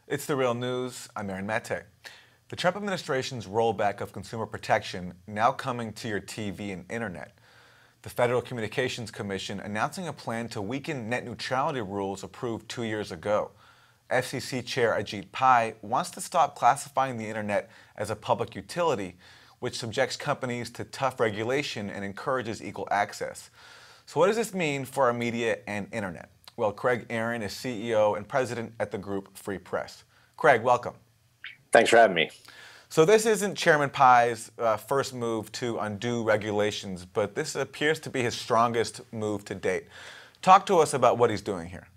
It's The Real News. I'm Aaron Mate. The Trump administration's rollback of consumer protection now coming to your TV and internet. The Federal Communications Commission announcing a plan to weaken net neutrality rules approved 2 years ago. FCC Chair Ajit Pai wants to stop classifying the internet as a public utility, which subjects companies to tough regulation and encourages equal access. So what does this mean for our media and internet? Well, Craig Aaron is CEO and president at the group Free Press. Craig, welcome. Thanks for having me. So this isn't Chairman Pai's first move to undo regulations, but this appears to be his strongest move to date. Talk to us about what he's doing here.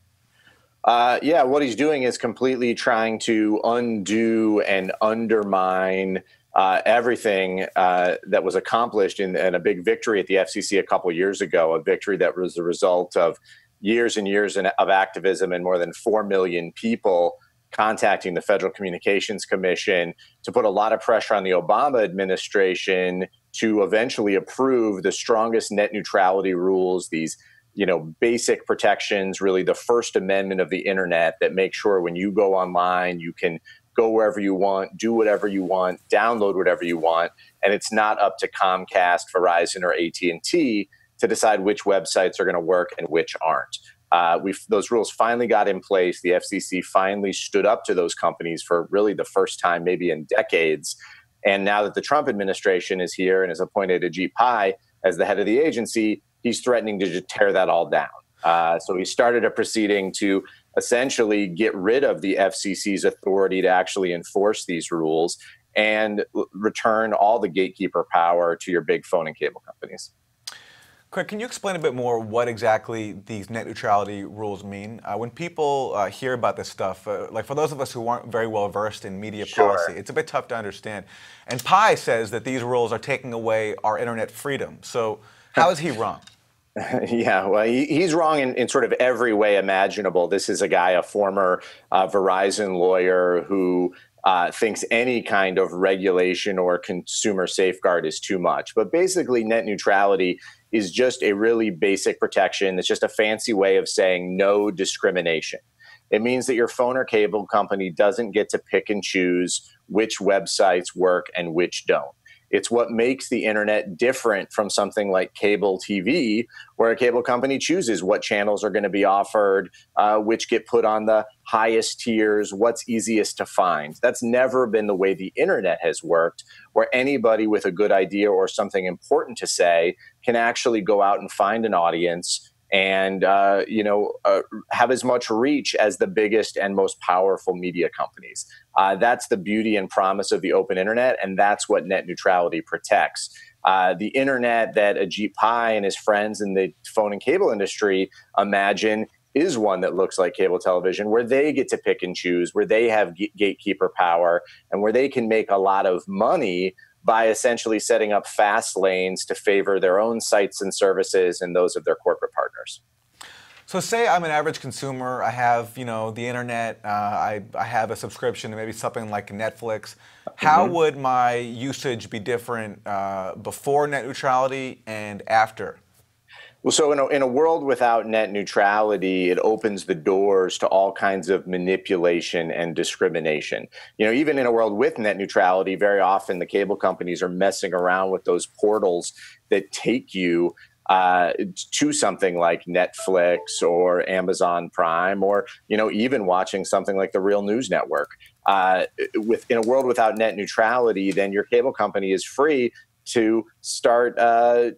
Yeah, what he's doing is completely trying to undo and undermine everything that was accomplished in a big victory at the FCC a couple years ago, a victory that was the result of years and years of activism and more than 4 million people contacting the Federal Communications Commission to put a lot of pressure on the Obama administration to eventually approve the strongest net neutrality rules, these basic protections, really the First Amendment of the internet that make sure when you go online, you can go wherever you want, do whatever you want, download whatever you want, and it's not up to Comcast, Verizon, or AT&T to decide which websites are going to work and which aren't. Those rules finally got in place. The FCC finally stood up to those companies for really the first time maybe in decades. And now that the Trump administration is here and has appointed Ajit Pai as the head of the agency, he's threatening to just tear that all down. So he started a proceeding to essentially get rid of the FCC's authority to actually enforce these rules and return all the gatekeeper power to your big phone and cable companies. Craig, can you explain a bit more what exactly these net neutrality rules mean? When people hear about this stuff, like for those of us who aren't very well versed in media policy, it's a bit tough to understand. And Pai says that these rules are taking away our internet freedom. So how is he wrong? Yeah, well, he's wrong in sort of every way imaginable. This is a guy, a former Verizon lawyer who thinks any kind of regulation or consumer safeguard is too much. But basically, net neutrality is just a really basic protection. It's just a fancy way of saying no discrimination. It means that your phone or cable company doesn't get to pick and choose which websites work and which don't. It's what makes the internet different from something like cable TV, where a cable company chooses what channels are going to be offered, which get put on the highest tiers, what's easiest to find. That's never been the way the internet has worked, where anybody with a good idea or something important to say can actually go out and find an audience and have as much reach as the biggest and most powerful media companies. That's the beauty and promise of the open internet, and that's what net neutrality protects. The internet that Ajit Pai and his friends in the phone and cable industry imagine is one that looks like cable television, where they get to pick and choose, where they have gatekeeper power, and where they can make a lot of money by essentially setting up fast lanes to favor their own sites and services and those of their corporate partners. So say I'm an average consumer, I have, the internet, I have a subscription to maybe something like Netflix. How would my usage be different before net neutrality and after? Well, so in a world without net neutrality, it opens the doors to all kinds of manipulation and discrimination. Even in a world with net neutrality, very often the cable companies are messing around with those portals that take you to something like Netflix or Amazon Prime, or even watching something like the Real News Network. In a world without net neutrality, then your cable company is free to start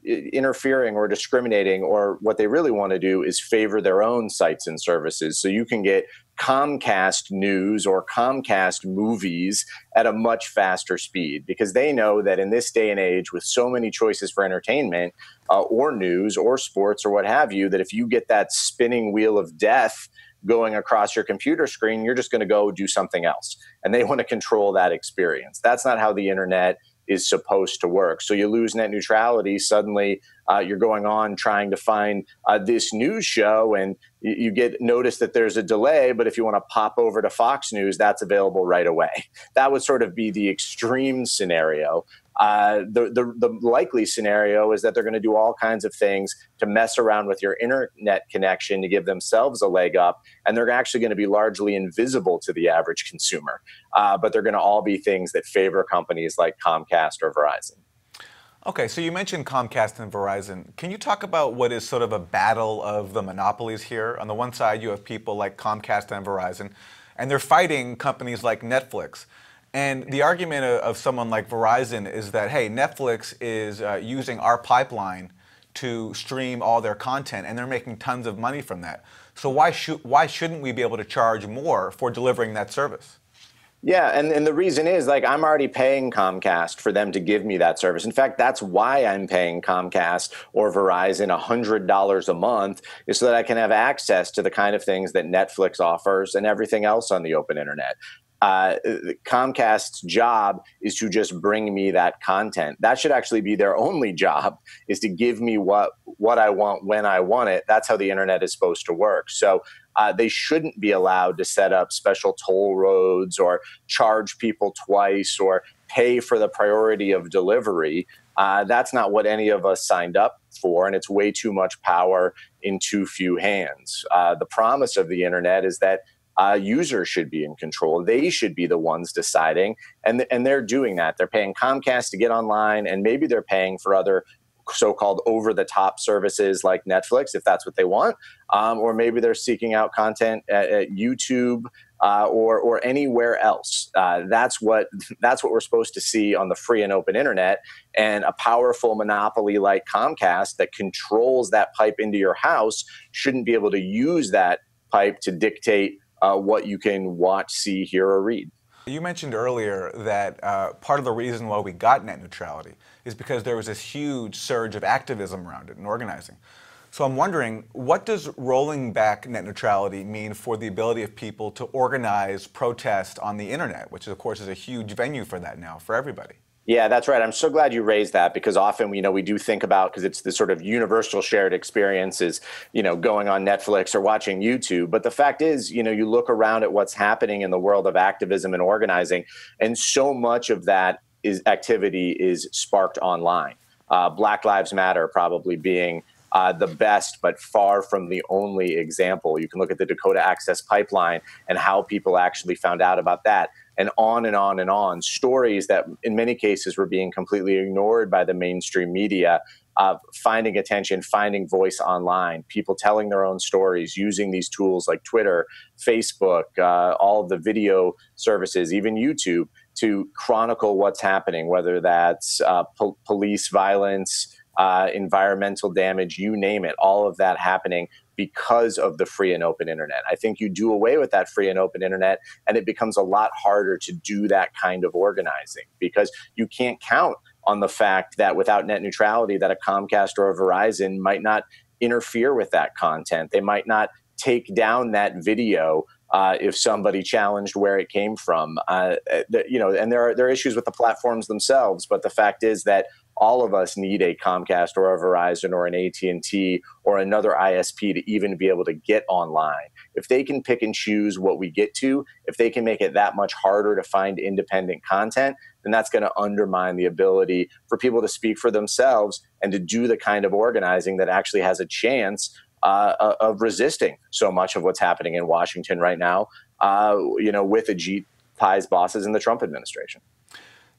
interfering or discriminating, or what they really want to do is favor their own sites and services. So you can get Comcast news or Comcast movies at a much faster speed, because they know that in this day and age, with so many choices for entertainment or news or sports or what have you, that if you get that spinning wheel of death going across your computer screen, you're just going to go do something else. And they want to control that experience. That's not how the internet is supposed to work. So you lose net neutrality, suddenly you're going on trying to find this news show, and you get notice that there's a delay, but if you want to pop over to Fox News, that's available right away. That would sort of be the extreme scenario. The likely scenario is that they're going to do all kinds of things to mess around with your internet connection to give themselves a leg up, and they're actually going to be largely invisible to the average consumer. But they're going to all be things that favor companies like Comcast or Verizon. Okay, so you mentioned Comcast and Verizon. Can you talk about what is sort of a battle of the monopolies here? On the one side, you have people like Comcast and Verizon, and they're fighting companies like Netflix. And the argument of someone like Verizon is that, hey, Netflix is using our pipeline to stream all their content, and they're making tons of money from that. So why shouldn't we be able to charge more for delivering that service? Yeah, and the reason is, like, I'm already paying Comcast for them to give me that service. In fact, that's why I'm paying Comcast or Verizon $100 a month, is so that I can have access to the kind of things that Netflix offers and everything else on the open internet. Comcast's job is to just bring me that content. That should actually be their only job, is to give me what I want when I want it. That's how the internet is supposed to work. So they shouldn't be allowed to set up special toll roads or charge people twice or pay for the priority of delivery. That's not what any of us signed up for, and it's way too much power in too few hands. The promise of the internet is that users should be in control. They should be the ones deciding, and they're doing that. They're paying Comcast to get online, and maybe they're paying for other so-called over-the-top services like Netflix, if that's what they want, or maybe they're seeking out content at YouTube or anywhere else. That's what we're supposed to see on the free and open internet. And a powerful monopoly like Comcast that controls that pipe into your house shouldn't be able to use that pipe to dictate what you can watch, see, hear, or read. You mentioned earlier that part of the reason why we got net neutrality is because there was this huge surge of activism around it and organizing. So I'm wondering, what does rolling back net neutrality mean for the ability of people to organize, protest on the internet, which of course is a huge venue for that now for everybody? Yeah, that's right. I'm so glad you raised that, because often, we do think about, because it's the sort of universal shared experiences, going on Netflix or watching YouTube. But the fact is, you look around at what's happening in the world of activism and organizing, and so much of that activity is sparked online. Black Lives Matter probably being the best, but far from the only example. You can look at the Dakota Access Pipeline and how people actually found out about that, and on and on and on. Stories that in many cases were being completely ignored by the mainstream media, finding attention, finding voice online, people telling their own stories, using these tools like Twitter, Facebook, all of the video services, even YouTube, to chronicle what's happening, whether that's police violence, environmental damage, you name it, all of that happening because of the free and open internet. I think you do away with that free and open internet, and it becomes a lot harder to do that kind of organizing, because you can't count on the fact that without net neutrality, that a Comcast or a Verizon might not interfere with that content. They might not take down that video if somebody challenged where it came from. And there are issues with the platforms themselves, but the fact is that all of us need a Comcast or a Verizon or an AT&T or another ISP to even be able to get online. If they can pick and choose what we get to, if they can make it that much harder to find independent content, then that's going to undermine the ability for people to speak for themselves and to do the kind of organizing that actually has a chance of resisting so much of what's happening in Washington right now, with Ajit Pai's bosses in the Trump administration.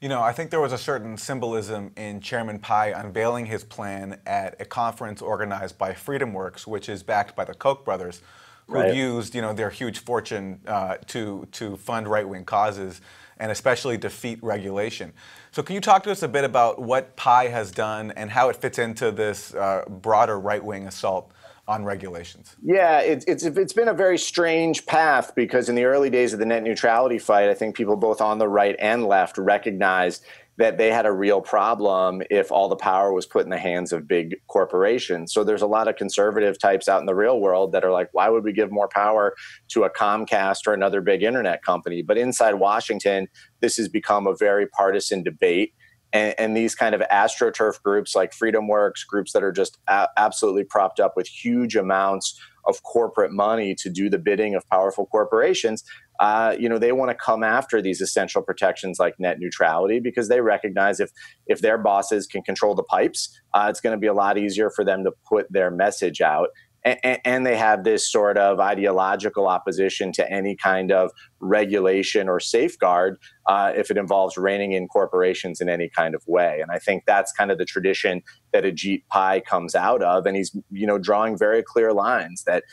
I think there was a certain symbolism in Chairman Pai unveiling his plan at a conference organized by FreedomWorks, which is backed by the Koch brothers, who've used, their huge fortune to fund right-wing causes and especially defeat regulation. So can you talk to us a bit about what Pai has done and how it fits into this broader right-wing assault on regulations? Yeah, it's been a very strange path, because in the early days of the net neutrality fight, I think people both on the right and left recognized that they had a real problem if all the power was put in the hands of big corporations. So there's a lot of conservative types out in the real world that are like, why would we give more power to a Comcast or another big internet company? But inside Washington, this has become a very partisan debate. And these kind of AstroTurf groups like FreedomWorks, groups that are just absolutely propped up with huge amounts of corporate money to do the bidding of powerful corporations, they want to come after these essential protections like net neutrality, because they recognize if their bosses can control the pipes, it's going to be a lot easier for them to put their message out. And they have this sort of ideological opposition to any kind of regulation or safeguard if it involves reining in corporations in any kind of way. And I think that's kind of the tradition that Ajit Pai comes out of. And he's, drawing very clear lines that,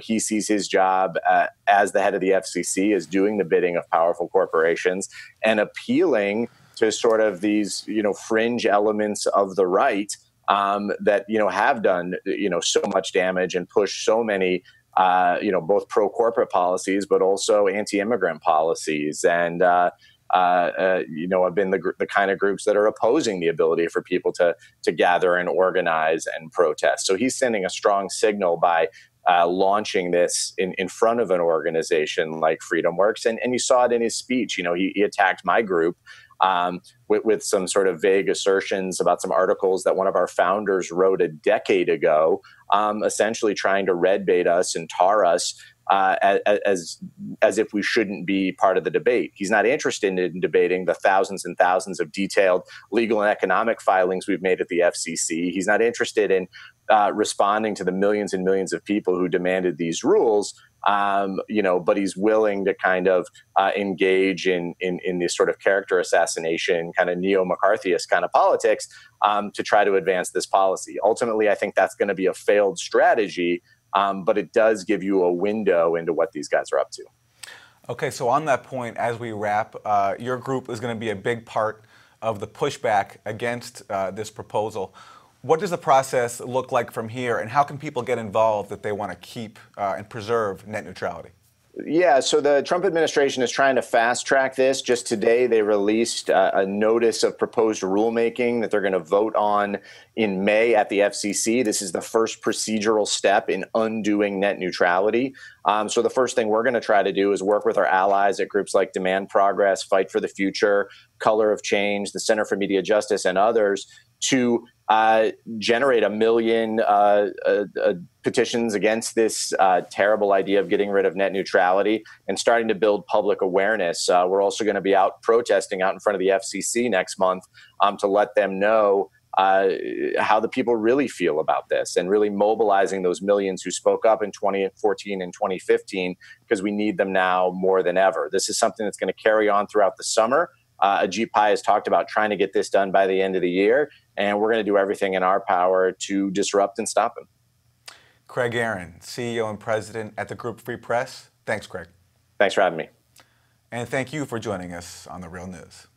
he sees his job as the head of the FCC as doing the bidding of powerful corporations and appealing to sort of these, fringe elements of the right that have done so much damage and pushed so many both pro-corporate policies but also anti-immigrant policies, and have been the kind of groups that are opposing the ability for people to gather and organize and protest. So he's sending a strong signal by launching this in front of an organization like FreedomWorks, and you saw it in his speech. He attacked my group with some sort of vague assertions about some articles that one of our founders wrote a decade ago, essentially trying to red bait us and tar us as if we shouldn't be part of the debate. He's not interested in debating the thousands and thousands of detailed legal and economic filings we've made at the FCC. He's not interested in responding to the millions and millions of people who demanded these rules. But he's willing to kind of engage in this sort of character assassination, kind of neo-McCarthyist kind of politics to try to advance this policy. Ultimately, I think that's going to be a failed strategy, but it does give you a window into what these guys are up to. Okay, so on that point, as we wrap, your group is going to be a big part of the pushback against this proposal. What does the process look like from here, and how can people get involved if they want to keep and preserve net neutrality? Yeah, so the Trump administration is trying to fast track this. Just today, they released a notice of proposed rulemaking that they're going to vote on in May at the FCC. This is the first procedural step in undoing net neutrality. So the first thing we're going to try to do is work with our allies at groups like Demand Progress, Fight for the Future, Color of Change, the Center for Media Justice, and others to generate 1 million petitions against this terrible idea of getting rid of net neutrality and starting to build public awareness. We're also going to be out protesting out in front of the FCC next month to let them know how the people really feel about this, and really mobilizing those millions who spoke up in 2014 and 2015, because we need them now more than ever. This is something that's going to carry on throughout the summer. Ajit Pai has talked about trying to get this done by the end of the year, and we're going to do everything in our power to disrupt and stop him. Craig Aaron, CEO and President at the Group Free Press. Thanks, Craig. Thanks for having me. And thank you for joining us on The Real News.